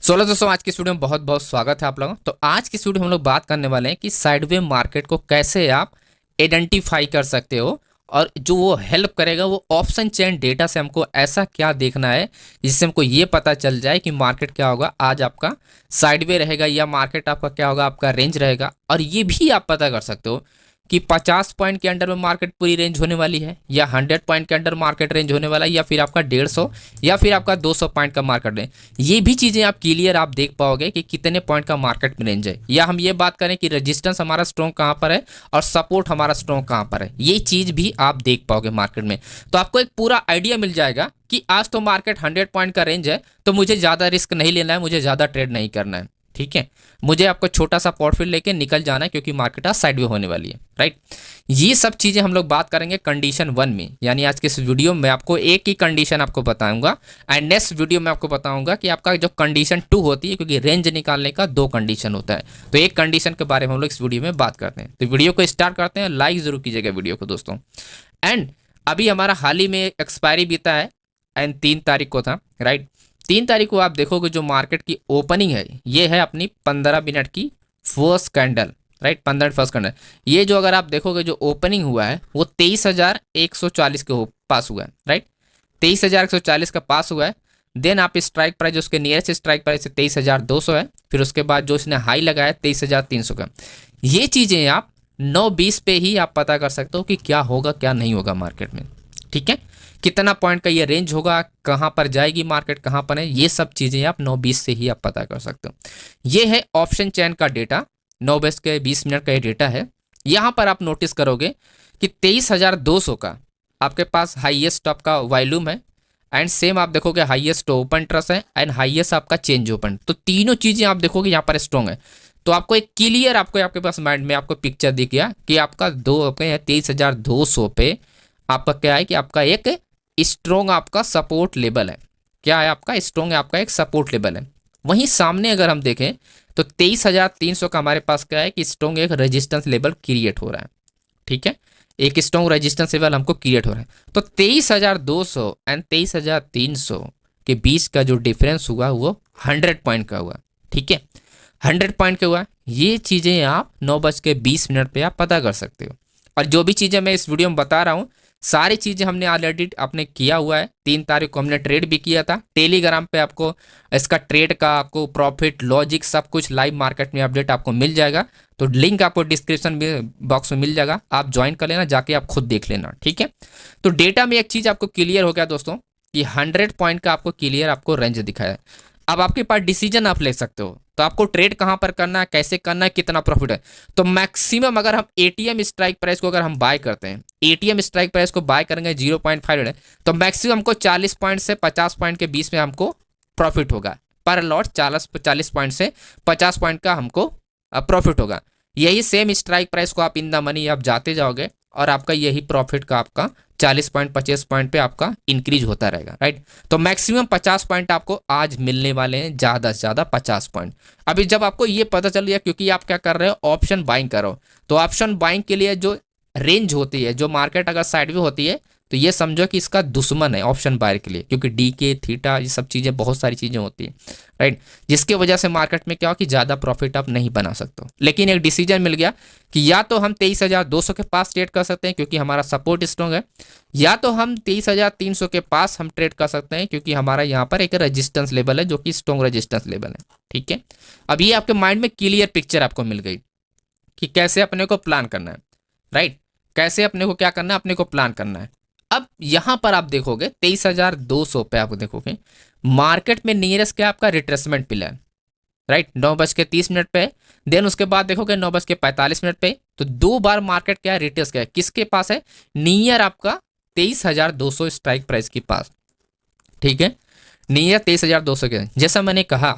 सोलह दोस्तों, आज की वीडियो में बहुत बहुत स्वागत है आप लोगों। तो आज की वीडियो में हम लोग बात करने वाले हैं कि साइडवे मार्केट को कैसे आप आइडेंटिफाई कर सकते हो, और जो वो हेल्प करेगा वो ऑप्शन चेन डेटा से हमको ऐसा क्या देखना है जिससे हमको ये पता चल जाए कि मार्केट क्या होगा, आज आपका साइडवे रहेगा या मार्केट आपका क्या होगा, आपका रेंज रहेगा। और ये भी आप पता कर सकते हो कि 50 पॉइंट के अंडर में मार्केट पूरी रेंज होने वाली है, या 100 पॉइंट के अंडर मार्केट रेंज होने वाला है, या फिर आपका 150 या फिर आपका 200 पॉइंट का मार्केट रेंज। ये भी चीज़ें आप क्लियर आप देख पाओगे कि कितने पॉइंट का मार्केट में रेंज है, या हम ये बात करें कि रेजिस्टेंस हमारा स्ट्रॉन्ग कहाँ पर है और सपोर्ट हमारा स्ट्रॉन्ग कहाँ पर है, ये चीज़ भी आप देख पाओगे मार्केट में। तो आपको एक पूरा आइडिया मिल जाएगा कि आज तो मार्केट 100 पॉइंट का रेंज है, तो मुझे ज़्यादा रिस्क नहीं लेना है, मुझे ज़्यादा ट्रेड नहीं करना है। ठीक है, मुझे आपको छोटा सा पोर्टफोलियो लेके निकल जाना है क्योंकि मार्केट आज साइडवे होने वाली है। राइट, ये सब चीज़ें हम लोग बात करेंगे कंडीशन 1 में, यानी आज के इस वीडियो में आपको एक ही कंडीशन आपको बताऊंगा, एंड नेक्स्ट वीडियो में आपको बताऊंगा कि आपका जो कंडीशन 2 होती है, क्योंकि रेंज निकालने का 2 कंडीशन होता है। तो एक कंडीशन के बारे में हम लोग इस वीडियो में बात करते हैं। तो वीडियो को स्टार्ट करते हैं, लाइक जरूर कीजिएगा वीडियो को दोस्तों। एंड अभी हमारा हाल ही में एक्सपायरी बीता है, एंड 3 तारीख को था। राइट, 3 तारीख को आप देखोगे जो मार्केट की ओपनिंग है ये है अपनी 15 मिनट की first candle. Right, 15 minute first candle, ये जो अगर आप देखोगे जो ओपनिंग हुआ है वो 23,140 के पास हुआ है। राइट, 23,140 का पास हुआ है। देन आप स्ट्राइक प्राइस, उसके नियरेस्ट स्ट्राइक प्राइस 23,200 है। फिर उसके बाद जो इसने हाई लगाया 23,300 का। ये चीज़ें आप 9:20 पे ही आप पता कर सकते हो कि क्या होगा क्या नहीं होगा मार्केट में। ठीक है, कितना पॉइंट का ये रेंज होगा, कहाँ पर जाएगी मार्केट, कहाँ पर है, ये सब चीज़ें आप 9:20 से ही आप पता कर सकते हो। ये है ऑप्शन चैन का डेटा, 9:20 का ये डेटा है। यहाँ पर आप नोटिस करोगे कि 23,200 का आपके पास हाईएस्ट आपका वॉल्यूम है, एंड सेम आप देखोगे हाईएस्ट ओपन ट्रस्ट है, एंड हाईएस्ट आपका चेंज ओपन। तो तीनों चीज़ें आप देखोगे यहाँ पर स्ट्रॉन्ग है। तो आपको एक क्लियर आपके पास माइंड में आपको पिक्चर दिख गया कि आपका 23,200 पे आपका क्या है कि आपका एक स्ट्रॉन्ग आपका सपोर्ट लेवल है। क्या है आपका स्ट्रॉन्ग है, आपका एक सपोर्ट लेवल है। वहीं सामने अगर हम देखें तो 23,300 का हमारे पास क्या है कि स्ट्रॉन्ग एक रेजिस्टेंस लेवल क्रिएट हो रहा है। ठीक है, एक स्ट्रॉन्ग रेजिस्टेंस लेवल हमको क्रिएट हो रहा है। तो 23,200 एंड 23,300 के बीच का जो डिफरेंस हुआ वो 100 पॉइंट का हुआ। ठीक है, 100 पॉइंट का हुआ। ये चीज़ें आप 9:20 पे आप पता कर सकते हो। और जो भी चीज़ें मैं इस वीडियो में बता रहा हूँ सारी चीज़ें हमने ऑलरेडी आपने किया हुआ है। 3 तारीख को हमने ट्रेड भी किया था। टेलीग्राम पे आपको इसका ट्रेड का आपको प्रॉफिट लॉजिक सब कुछ लाइव मार्केट में अपडेट आपको मिल जाएगा। तो लिंक आपको डिस्क्रिप्शन बॉक्स में मिल जाएगा, आप ज्वाइन कर लेना, जाके आप खुद देख लेना। ठीक है, तो डेटा में एक चीज़ आपको क्लियर हो गया दोस्तों कि 100 पॉइंट का आपको क्लियर आपको रेंज दिखाया है। अब आपके पास डिसीजन आप ले सकते हो, तो आपको ट्रेड कहाँ पर करना है, कैसे करना है, कितना प्रॉफिट है। तो मैक्सिमम अगर हम एटीएम स्ट्राइक प्राइस को अगर हम बाय करते हैं, एटीएम स्ट्राइक प्राइस को बाय करेंगे 0.5 है, तो मैक्सिमम हमको 40 पॉइंट से 50 पॉइंट के बीच में हमको प्रॉफिट होगा पर लॉट। 40 पॉइंट से 50 पॉइंट का हमको प्रॉफिट होगा। यही सेम स्ट्राइक प्राइस को आप इन द मनी आप जाते जाओगे और आपका यही प्रॉफिट का आपका 40 पॉइंट 50 पॉइंट पे आपका इंक्रीज होता रहेगा। राइट, तो मैक्सिमम 50 पॉइंट आपको आज मिलने वाले हैं, ज़्यादा से ज़्यादा 50 पॉइंट। अभी जब आपको ये पता चल गया, क्योंकि आप क्या कर रहे हो, ऑप्शन बाइंग करो, तो ऑप्शन बाइंग के लिए जो रेंज होती है, जो मार्केट अगर साइडवे होती है तो ये समझो कि इसका दुश्मन है ऑप्शन बायर के लिए, क्योंकि डी के थीटा ये सब चीज़ें बहुत सारी चीज़ें होती है। राइट, जिसके वजह से मार्केट में क्या हो कि ज़्यादा प्रॉफिट आप नहीं बना सकते हो। लेकिन एक डिसीजन मिल गया कि या तो हम 23,200 के पास ट्रेड कर सकते हैं क्योंकि हमारा सपोर्ट स्ट्रॉन्ग है, या तो हम 23,300 के पास हम ट्रेड कर सकते हैं क्योंकि हमारा यहाँ पर एक रेजिस्टेंस लेवल है जो कि स्ट्रॉन्ग रेजिस्टेंस लेवल है। ठीक है, अब ये आपके माइंड में क्लियर पिक्चर आपको मिल गई कि कैसे अपने को प्लान करना है। राइट, कैसे अपने को क्या करना है, अपने को प्लान करना है। अब यहां पर आप देखोगे 23,200 पे आप देखोगे मार्केट में नियरेस्ट क्या आपका रिट्रेसमेंट पिलर। राइट, 9:30 पे। देन उसके बाद देखोगे 9:45 पे। तो 2 बार मार्केट क्या है, रिट्रेस क्या है, किसके पास है, नियर आपका 23,200 स्ट्राइक प्राइस के पास। ठीक है, नियर 23,200 के। जैसा मैंने कहा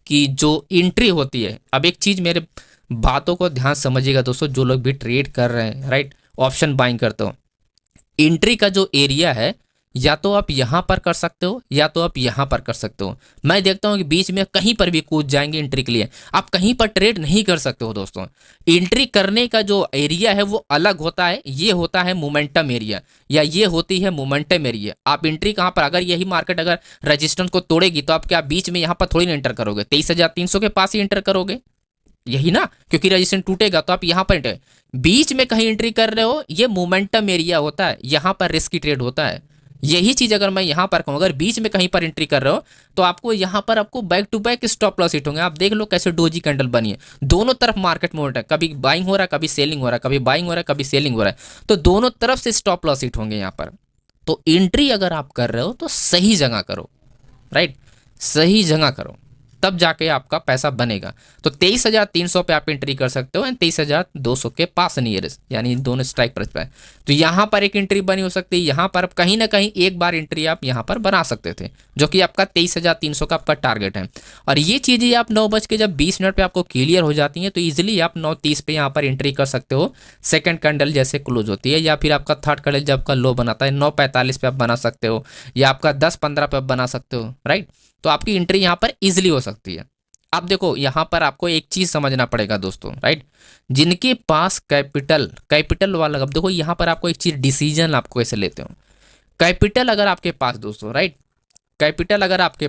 कि जो एंट्री होती है, अब एक चीज मेरे बातों को ध्यान समझिएगा दोस्तों, जो लोग भी ट्रेड कर रहे हैं, राइट, ऑप्शन बाइंग करते हो, एंट्री का जो एरिया है या तो आप यहाँ पर कर सकते हो या तो आप यहाँ पर कर सकते हो। मैं देखता हूँ कि बीच में कहीं पर भी कूद जाएंगे एंट्री के लिए, आप कहीं पर ट्रेड नहीं कर सकते हो दोस्तों। एंट्री करने का जो एरिया है वो अलग होता है, ये होता है मोमेंटम एरिया या ये होती है मोमेंटम एरिया। आप एंट्री कहाँ पर, अगर यही मार्केट अगर रेजिस्टेंस को तोड़ेगी तो आप क्या बीच में यहाँ पर थोड़ी ना एंटर करोगे, 23,300 के पास ही एंटर करोगे, यही ना, क्योंकि रेजिस्टेंस टूटेगा तो आप यहाँ पर एंटर, बीच में कहीं एंट्री कर रहे हो, ये मोमेंटम एरिया होता है, यहाँ पर रिस्की ट्रेड होता है। यही चीज अगर मैं यहाँ पर कहूँ, अगर बीच में कहीं पर एंट्री कर रहे हो तो आपको यहाँ पर आपको back to back stop loss hit होंगे। आप देख लो कैसे डोजी कैंडल बनी है, दोनों तरफ मार्केट मूवमेंट है, कभी बाइंग हो रहा है कभी सेलिंग हो रहा है, कभी बाइंग हो रहा है कभी सेलिंग हो रहा है, तो दोनों तरफ से स्टॉप लॉस हिट होंगे यहाँ पर। तो एंट्री अगर आप कर रहे हो तो सही जगह करो, राइट, सही जगह करो, तब जाके आपका पैसा बनेगा। तो 23,300 पे आप एंट्री कर सकते हो, 23,200 के पास नियरेस्ट, यानी दोनों स्ट्राइक प्राइस पे। तो यहाँ पर एक एंट्री बनी हो सकती है, यहाँ पर कहीं ना कहीं एक बार एंट्री आप यहाँ पर बना सकते थे, जो कि आपका 23,300 का आपका टारगेट है। और ये चीज़ें आप 9:20 पे आपको क्लियर हो जाती हैं तो ईजिली आप 9:30 पे यहाँ पर एंट्री कर सकते हो, सेकंड कैंडल जैसे क्लोज होती है, या फिर आपका थर्ड कैंडल जब आपका लो बनाता है 9:45 पे आप बना सकते हो, या आपका 10:15 पे आप बना सकते हो, राइट। तो आपकी एंट्री यहाँ पर इजीली हो सकती है। अब देखो यहाँ पर आपको एक चीज समझना पड़ेगा दोस्तों, राइट, जिनके पास कैपिटल वाला, अब देखो यहाँ पर आपको एक चीज डिसीजन आपको कैसे लेते हो। कैपिटल अगर आपके पास दोस्तों, राइट, कैपिटल अगर आपके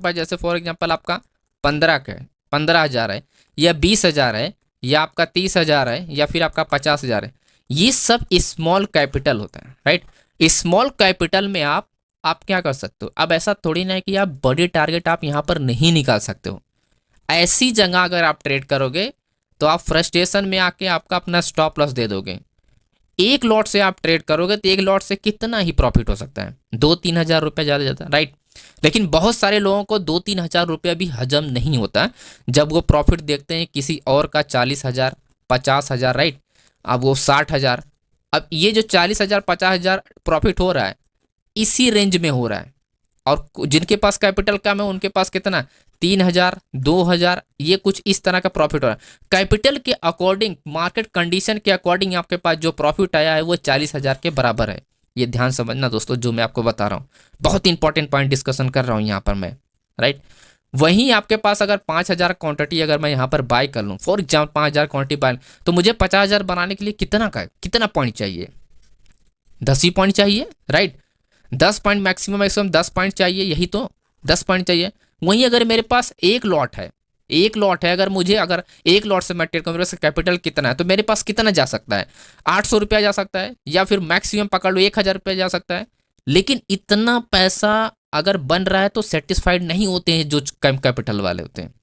पास जैसे फॉर एग्जांपल आपका 15,000 है या 20,000 है या आपका 30,000 है या फिर आपका 50,000 है, ये सब स्मॉल कैपिटल होता है, राइट। स्मॉल कैपिटल में आप क्या कर सकते हो, अब ऐसा थोड़ी ना है कि आप बड़े टारगेट आप यहाँ पर नहीं निकाल सकते हो। ऐसी जगह अगर आप ट्रेड करोगे तो आप फ्रस्ट्रेशन में आके आपका अपना स्टॉप लॉस दे दोगे। एक लॉट से आप ट्रेड करोगे तो एक लॉट से कितना ही प्रॉफिट हो सकता है, 2-3 हज़ार रुपये ज़्यादा जाता है, राइट। लेकिन बहुत सारे लोगों को 2-3 हज़ार रुपया भी हजम नहीं होता जब वो प्रॉफिट देखते हैं किसी और का 40,000 50,000, राइट, अब वो 60,000। अब ये जो 40,000 50,000 प्रॉफिट हो रहा है इसी रेंज में हो रहा है, और जिनके पास कैपिटल कम है उनके पास कितना 3,000 2,000, ये कुछ इस तरह का प्रॉफिट हो रहा है। कैपिटल के अकॉर्डिंग, मार्केट कंडीशन के अकॉर्डिंग आपके पास जो प्रॉफिट आया है वो 40,000 के बराबर है। ये ध्यान समझना दोस्तों, जो मैं आपको बता रहा हूँ बहुत इंपॉर्टेंट पॉइंट डिस्कशन कर रहा हूँ यहाँ पर मैं, राइट। वहीं आपके पास अगर 5,000 क्वांटिटी अगर मैं यहाँ पर बाय कर लूँ, फॉर एग्जाम्पल 5,000 क्वांटिटी बाय, तो मुझे 50,000 बनाने के लिए कितना पॉइंट चाहिए, 10 ही पॉइंट चाहिए, राइट। 10 पॉइंट मैक्सिमम 10 पॉइंट चाहिए, यही तो 10 पॉइंट चाहिए। वहीं अगर मेरे पास एक लॉट है, अगर एक लॉट से मैं ट्रेड करूँ, मेरे कैपिटल कितना है तो मेरे पास कितना जा सकता है, 800 रुपया जा सकता है, या फिर मैक्सिमम पकड़ लो 1,000 रुपया जा सकता है। लेकिन इतना पैसा अगर बन रहा है तो सेटिस्फाइड नहीं होते हैं जो कम कैपिटल वाले होते हैं।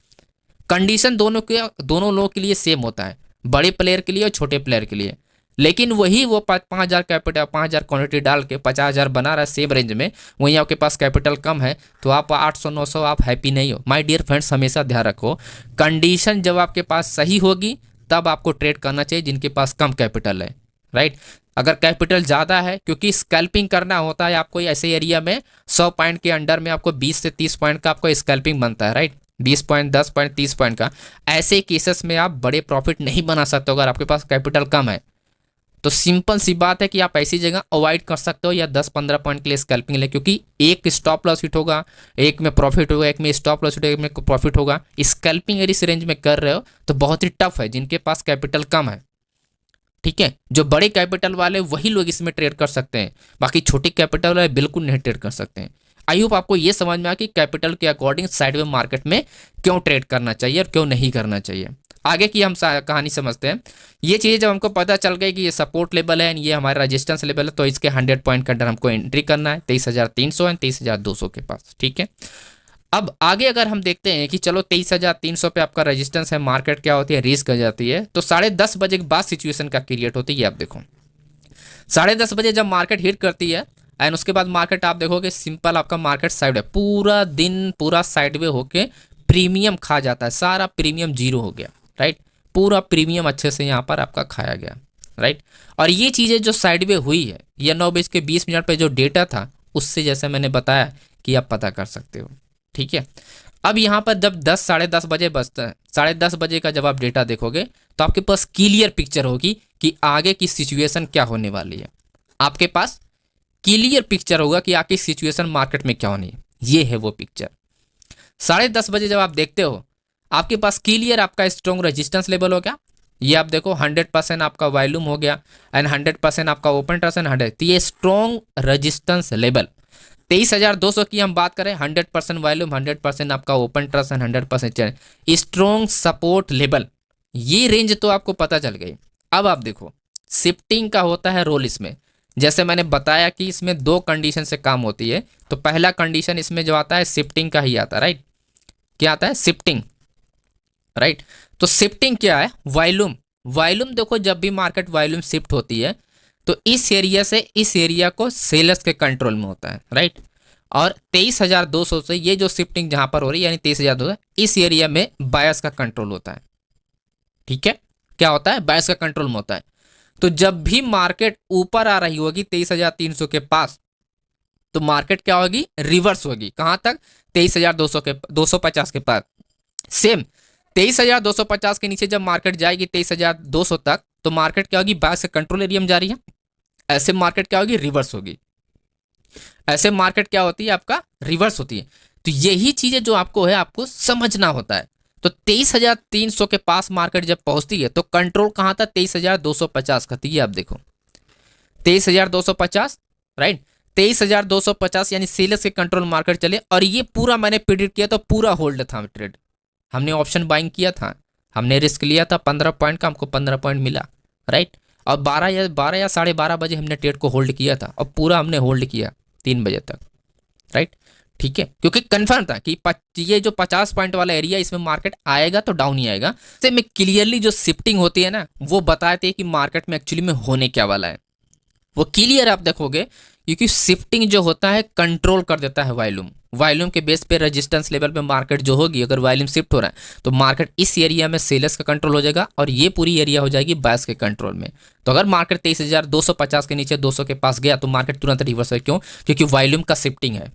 कंडीशन दोनों लोगों के लिए सेम होता है, बड़े प्लेयर के लिए और छोटे प्लेयर के लिए। लेकिन वही वो 5,000 कैपिटल 5,000 क्वांटिटी डाल के 50,000 बना रहा है सेम रेंज में, वहीं आपके पास कैपिटल कम है तो आप 800-900 आप हैप्पी नहीं हो। माय डियर फ्रेंड्स, हमेशा ध्यान रखो, कंडीशन जब आपके पास सही होगी तब आपको ट्रेड करना चाहिए जिनके पास कम कैपिटल है, राइट। अगर कैपिटल ज़्यादा है, क्योंकि स्कैल्पिंग करना होता है आपको ऐसे एरिया में 100 पॉइंट के अंडर में आपको 20 से 30 पॉइंट का आपको स्कैल्पिंग बनता है, राइट, 20 पॉइंट 10 पॉइंट 30 पॉइंट का। ऐसे केसेस में आप बड़े प्रॉफिट नहीं बना सकते अगर आपके पास कैपिटल कम है। तो सिंपल सी बात है कि आप ऐसी जगह अवॉइड कर सकते हो या 10-15 पॉइंट के लिए स्कैल्पिंग ले, क्योंकि एक स्टॉप लॉस हिट होगा, एक में प्रॉफिट होगा, एक में स्टॉप लॉस हिट होगा, एक में प्रॉफिट होगा। स्कैल्पिंग अगर इस रेंज में कर रहे हो तो बहुत ही टफ है जिनके पास कैपिटल कम है, ठीक है। जो बड़े कैपिटल वाले वही लोग इसमें ट्रेड कर सकते हैं, बाकी छोटे कैपिटल वाले बिल्कुल नहीं ट्रेड कर सकते हैं। आई होप आपको ये समझ में आया कि कैपिटल के अकॉर्डिंग साइडवे मार्केट में क्यों ट्रेड करना चाहिए और क्यों नहीं करना चाहिए। आगे की हम कहानी समझते हैं। ये चीज़ जब हमको पता चल गई कि ये सपोर्ट लेवल है, ये हमारा रेजिस्टेंस लेवल है, तो इसके 100 पॉइंट के अंदर हमको एंट्री करना है 23,300 एंड 23,200 के पास, ठीक है। अब आगे अगर हम देखते हैं कि चलो 23,300 पे आपका रेजिस्टेंस है, मार्केट क्या होती है, रिस्क हो जाती है, तो 10:30 बजे के बाद सिचुएशन क्या क्रिएट होती है। आप देखो 10:30 बजे जब मार्केट हिट करती है एंड उसके बाद मार्केट आप देखोगे सिंपल आपका मार्केट साइड है, पूरा दिन पूरा साइडवे होके प्रीमियम खा जाता है, सारा प्रीमियम जीरो हो गया, राइट। पूरा प्रीमियम अच्छे से यहाँ पर आपका खाया गया, राइट। और ये चीज़ें जो साइडवे हुई है, यह 9:20 पे जो डेटा था उससे जैसे मैंने बताया कि आप पता कर सकते हो, ठीक है। अब यहाँ पर जब 10-10:30 बजे बजता है, 10:30 बजे का जब आप डेटा देखोगे तो आपके पास क्लियर पिक्चर होगी कि आगे की सिचुएशन क्या होने वाली है। आपके पास क्लियर पिक्चर होगा कि आखिर सिचुएशन मार्केट में क्या होनी है। ये है वो पिक्चर। 10:30 जब आप देखते हो आपके पास क्लियर आपका स्ट्रॉन्ग रेजिस्टेंस लेवल हो गया, ये आप देखो 100% आपका वॉल्यूम हो गया एंड 100% आपका ओपन इंटरेस्ट एंड 100, तो ये स्ट्रॉन्ग रेजिस्टेंस लेवल 23,200 की हम बात करें, 100% वॉल्यूम, 100% आपका open interest and 100% strong support level, ये रेंज तो आपको पता चल गई। अब आप देखो शिफ्टिंग का होता है रोल इसमें, जैसे मैंने बताया कि इसमें 2 कंडीशन से काम होती है। तो पहला कंडीशन इसमें जो आता है शिफ्टिंग का ही आता है, राइट। क्या आता है? Shifting, right. तो शिफ्टिंग क्या है? वॉल्यूम। वॉल्यूम देखो जब भी मार्केट वॉल्यूम शिफ्ट होती है तो इस एरिया से इस एरिया को सेलर्स के कंट्रोल में होता है, राइट। और 23,200 से ये जो शिफ्टिंग जहां पर हो रही है यानी 23,200, इस एरिया में बायर्स का कंट्रोल होता है, ठीक है। क्या होता है? बायर्स का कंट्रोल में होता है। तो जब भी मार्केट ऊपर आ रही होगी 23,300 के पास, तो मार्केट क्या होगी? रिवर्स होगी। कहां तक? 23,200 के 250 के पास। सेम 23,250 के नीचे जब मार्केट जाएगी 23,200 तक, तो मार्केट क्या होगी? बायर्स के कंट्रोल एरिया में जा रही है। ऐसे मार्केट क्या होगी? रिवर्स होगी। ऐसे मार्केट क्या होती है? आपका रिवर्स होती है। तो यही चीजें जो आपको है आपको समझना होता है। तो 23,300 के पास मार्केट जब पहुंचती है तो कंट्रोल कहां था? 23,250 का। तो ये आप देखो 23,250, राइट। 23,250 यानी सेलर्स के कंट्रोल मार्केट चले, और ये पूरा मैंने प्रिडिक्ट किया, तो पूरा होल्ड था ट्रेड। हमने ऑप्शन बाइंग किया था, हमने रिस्क लिया था 15 पॉइंट का, हमको 15 पॉइंट मिला, राइट। और 12 या 12:30 बजे हमने ट्रेड को होल्ड किया था, और पूरा हमने होल्ड किया 3 बजे तक, राइट। ठीक है, क्योंकि कंफर्म था कि ये जो 50 पॉइंट वाला एरिया इसमें मार्केट आएगा तो डाउन ही आएगा। से में क्लियरली जो शिफ्टिंग होती है ना, वो बताते हैं कि मार्केट में एक्चुअली में होने क्या वाला है, वो क्लियर आप देखोगे। क्योंकि शिफ्टिंग जो होता है कंट्रोल कर देता है वॉल्यूम। वॉल्यूम के बेस पे रेजिस्टेंस लेवल पे मार्केट जो होगी, अगर वॉल्यूम शिफ्ट हो रहा है तो मार्केट इस एरिया में सेलर्स का कंट्रोल हो जाएगा, और ये पूरी एरिया हो जाएगी बायर्स के कंट्रोल में। तो अगर मार्केट 23,250 के नीचे 200 के पास गया तो मार्केट तुरंत रिवर्स है। क्यों? क्योंकि वॉल्यूम का शिफ्टिंग है।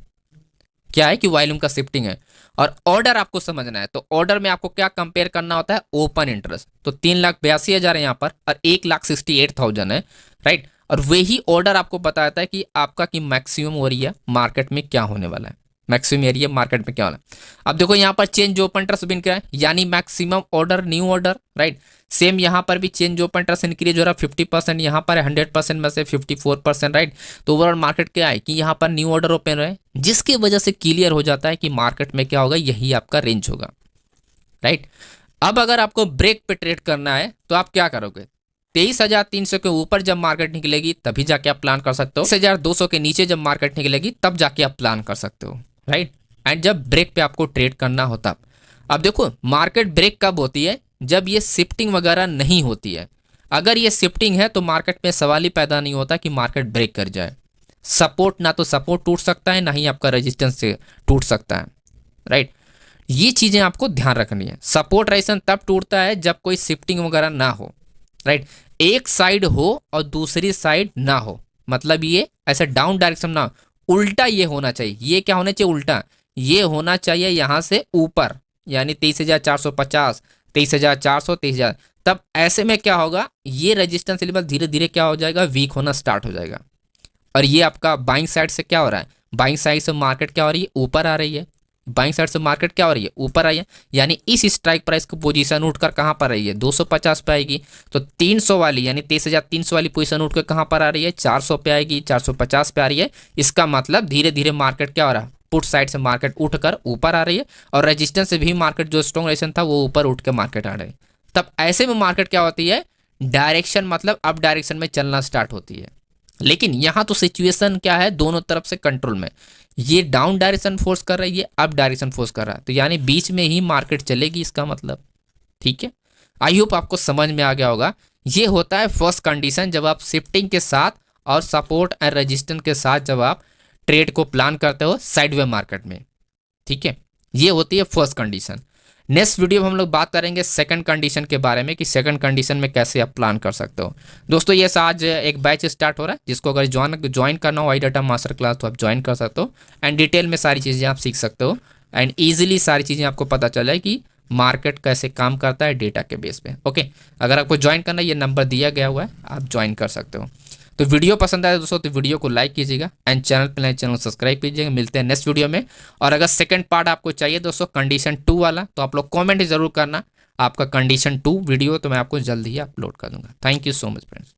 क्या है? कि वॉल्यूम का शिफ्टिंग है। और ऑर्डर आपको समझना है, तो ऑर्डर में आपको क्या कंपेयर करना होता है? Open interest. तो 3,82,000 है यहाँ पर, और 1,68,000 है, राइट। और वही ऑर्डर आपको बताता है कि आपका कि मैक्सिमम एरिया मार्केट में क्या होने वाला है, मैक्सिमम एरिया मार्केट में क्या होना है। अब देखो यहाँ पर चेंज ओपन इंटरेस्ट बिन क्या है, यानी maximum order new order, right. Same यहाँ पर भी चेंज ओपन इंटरेस्ट इंक्रीज हो रहा है 50%, यहाँ पर 100% में से 54%, राइट। तो ओवरऑल मार्केट क्या है कि यहाँ पर न्यू ऑर्डर ओपन रहे, जिसकी वजह से क्लियर हो जाता है कि मार्केट में क्या होगा, यही आपका रेंज होगा, राइट। अब अगर आपको ब्रेक पे ट्रेड करना है तो आप क्या करोगे? 23,300 के ऊपर जब मार्केट निकलेगी तभी जाके आप प्लान कर सकते हो, 23,200 के नीचे जब मार्केट निकलेगी तब जाके आप प्लान कर सकते हो, राइट। एंड जब ब्रेक पे आपको ट्रेड करना होता, अब देखो मार्केट ब्रेक कब होती है? जब ये शिफ्टिंग वगैरह नहीं होती है। अगर ये शिफ्टिंग है तो मार्केट में सवाल ही पैदा नहीं होता कि मार्केट ब्रेक कर जाए। सपोर्ट, ना तो सपोर्ट टूट सकता है, ना ही आपका रेजिस्टेंस से टूट सकता है, राइट। ये चीजें आपको ध्यान रखनी है। सपोर्ट रेजिस्टेंस तब टूटता है जब कोई शिफ्टिंग वगैरह ना हो, राइट। एक साइड हो और दूसरी साइड ना हो, मतलब ये ऐसे डाउन डायरेक्शन ना, उल्टा ये होना चाहिए। ये क्या होना चाहिए? उल्टा ये होना चाहिए यहां से ऊपर, यानी 23,450, 23,400, 23,000। तब ऐसे में क्या होगा? ये रेजिस्टेंस लेवल धीरे धीरे क्या हो जाएगा? वीक होना स्टार्ट हो जाएगा। और ये आपका बाइंग साइड से क्या हो रहा है? बाइंग साइड से मार्केट क्या हो रही है? ऊपर आ रही है। बाइंग साइड से मार्केट क्या हो रही है? ऊपर आई है। यानी इस स्ट्राइक प्राइस की पोजीशन उठकर कहां पर रही है? 250 पे आएगी। तो 300 वाली यानी 23,300 वाली पोजीशन उठकर कहां पर आ रही है? 400 पे आएगी, 450 पे आ रही है। इसका मतलब धीरे धीरे मार्केट क्या हो रहा है? पुट साइड से मार्केट उठकर ऊपर आ रही है, और रेजिस्टेंस से भी मार्केट जो स्ट्रॉन्ग रेजिस्टेंस था वो ऊपर उठ के मार्केट आ रही है। तब ऐसे में मार्केट क्या होती है? डायरेक्शन, मतलब अप डायरेक्शन में चलना स्टार्ट होती है। लेकिन यहां तो सिचुएशन क्या है? दोनों तरफ से कंट्रोल में। ये डाउन डायरेक्शन फोर्स कर रहा है, ये अप डायरेक्शन फोर्स कर रहा है, तो यानी बीच में ही मार्केट चलेगी, इसका मतलब। ठीक है, आई होप आपको समझ में आ गया होगा। ये होता है फर्स्ट कंडीशन, जब आप शिफ्टिंग के साथ और सपोर्ट एंड रेजिस्टेंस के साथ जब आप ट्रेड को प्लान करते हो साइडवे मार्केट में। ठीक है, ये होती है फर्स्ट कंडीशन। नेक्स्ट वीडियो में हम लोग बात करेंगे सेकंड कंडीशन के बारे में, कि सेकंड कंडीशन में कैसे आप प्लान कर सकते हो। दोस्तों ये आज एक बैच स्टार्ट हो रहा है, जिसको अगर ज्वाइन करना हो iData मास्टर क्लास, तो आप ज्वाइन कर सकते हो। एंड डिटेल में सारी चीज़ें आप सीख सकते हो, एंड ईजिली सारी चीज़ें आपको पता चल जाए कि मार्केट कैसे काम करता है डेटा के बेस पे। ओके, अगर आपको ज्वाइन करना है, ये नंबर दिया गया हुआ है, आप ज्वाइन कर सकते हो। तो वीडियो पसंद आए दोस्तों तो वीडियो को लाइक कीजिएगा एंड चैनल पर नए चैनल सब्सक्राइब कीजिएगा। मिलते हैं नेक्स्ट वीडियो में। और अगर सेकंड पार्ट आपको चाहिए दोस्तों कंडीशन 2 वाला, तो आप लोग कमेंट जरूर करना आपका कंडीशन 2 वीडियो, तो मैं आपको जल्द ही अपलोड कर दूंगा। Thank you so much friends.